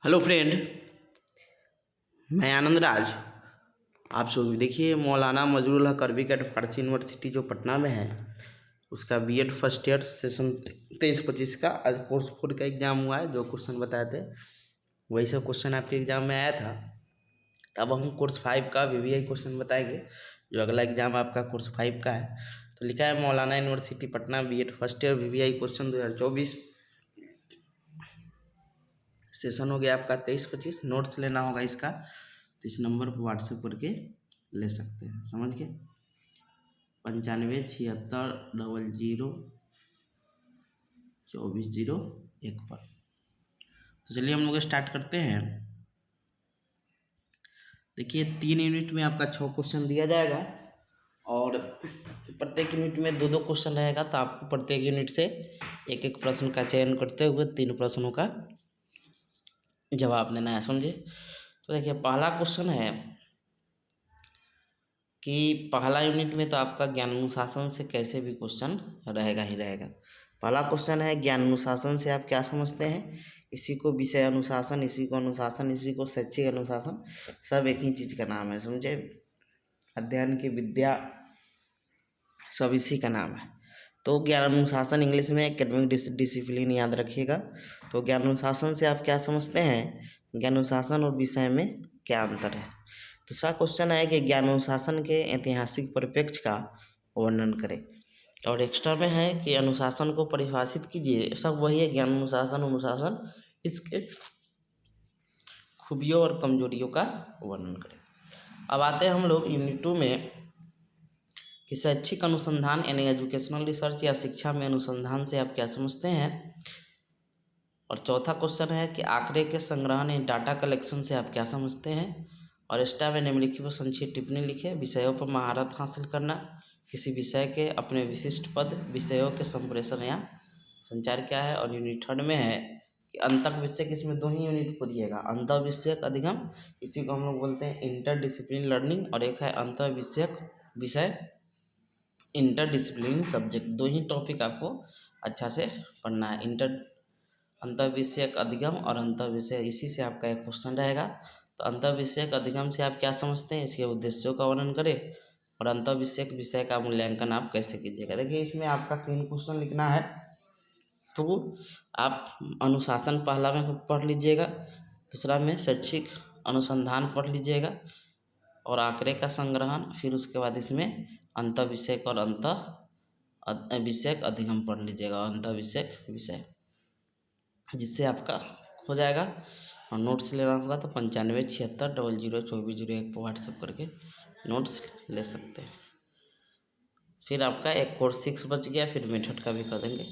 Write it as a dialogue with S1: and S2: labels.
S1: Hello friend, मैं आनंद राज। आप सब देखिए, मौलाना मजरूल हक अरबिक एंड फारसी यूनिवर्सिटी जो पटना में है, उसका बीएड फर्स्ट ईयर सेशन 23-25 का आज कोर्स 4 का एग्ज़ाम हुआ है। जो क्वेश्चन बताए थे वही सब क्वेश्चन आपके एग्ज़ाम में आया था। अब हम कोर्स 5 का वीवीआई क्वेश्चन बताएंगे, जो अगला एग्ज़ाम आपका कोर्स 5 का है। तो लिखा है Maulana university Patna BEd first year VVI question 2024 session हो गया आपका 23-25। नोट्स लेना होगा इसका, तो इस नंबर पर व्हाट्सएप करके ले सकते हैं, समझ के 9576002401 पर। तो चलिए हम लोग स्टार्ट करते हैं। देखिए 3 यूनिट में आपका 6 क्वेश्चन दिया जाएगा और प्रत्येक यूनिट में 2-2 क्वेश्चन रहेगा। तो आपको प्रत्येक यूनिट से एक एक प्रश्न का चयन करते हुए 3 प्रश्नों का जवाब देना है, समझे। तो देखिए पहला क्वेश्चन है कि पहला यूनिट में तो आपका ज्ञान अनुशासन से कैसे भी क्वेश्चन रहेगा ही रहेगा। पहला क्वेश्चन है ज्ञान अनुशासन से आप क्या समझते हैं। इसी को विषय अनुशासन, इसी को अनुशासन, इसी को शैक्षिक अनुशासन, सब एक ही चीज़ का नाम है, समझे। अध्ययन की विद्या सब इसी का नाम है। तो ज्ञान अनुशासन इंग्लिश में एकेडमिक डिसिप्लिन याद रखिएगा। तो ज्ञान अनुशासन से आप क्या समझते हैं, ज्ञान अनुशासन और विषय में क्या अंतर है। दूसरा क्वेश्चन है कि ज्ञान अनुशासन के ऐतिहासिक परिप्रेक्ष्य का वर्णन करें। और एक्स्ट्रा में है कि अनुशासन को परिभाषित कीजिए। सब वही है, ज्ञान अनुशासन अनुशासन, इसके खूबियों और कमजोरियों का वर्णन करें। अब आते हैं हम लोग यूनिट 2 में कि शैक्षिक अनुसंधान यानी एजुकेशनल रिसर्च या शिक्षा में अनुसंधान से आप क्या समझते हैं। और चौथा क्वेश्चन है कि आंकड़े के संग्रहण यानी डाटा कलेक्शन से आप क्या समझते हैं। और एक्स्ट्रा में निम्नलिखित पर संक्षिप्त टिप्पणी लिखे। विषयों पर महारत हासिल करना, किसी विषय के अपने विशिष्ट पद, विषयों के संप्रेषण या संचार क्या है। और यूनिट 3 में है कि अंतः विषयक, इसमें 2 ही यूनिट पढ़िएगा, अंतः विषयक अधिगम, इसी को हम लोग बोलते हैं इंटर डिसिप्लिन लर्निंग, और एक है अंतः विषयक विषय इंटर डिसिप्लिन सब्जेक्ट। 2 ही टॉपिक आपको अच्छा से पढ़ना है, अंतर विषयक अधिगम और अंतर विषय। इसी से आपका एक क्वेश्चन रहेगा। तो अंतर विषयक अधिगम से आप क्या समझते हैं, इसके उद्देश्यों का वर्णन करें। और अंतर विषयक विषय का मूल्यांकन आप कैसे कीजिएगा। देखिए इसमें आपका 3 क्वेश्चन लिखना है। तो आप अनुशासन पहला में पढ़ लीजिएगा, दूसरा में शैक्षिक अनुसंधान पढ़ लीजिएगा और आंकड़े का संग्रहण, फिर उसके बाद इसमें अंतर विषयक और अंतर विषयक अधिगम पढ़ लीजिएगा, अंतर विषयक विषय, जिससे आपका हो जाएगा। और नोट्स लेना होगा तो 9576002401 पर व्हाट्सएप करके नोट्स ले सकते हैं। फिर आपका एक कोर्स 6 बच गया, फिर मेथड का भी कर देंगे।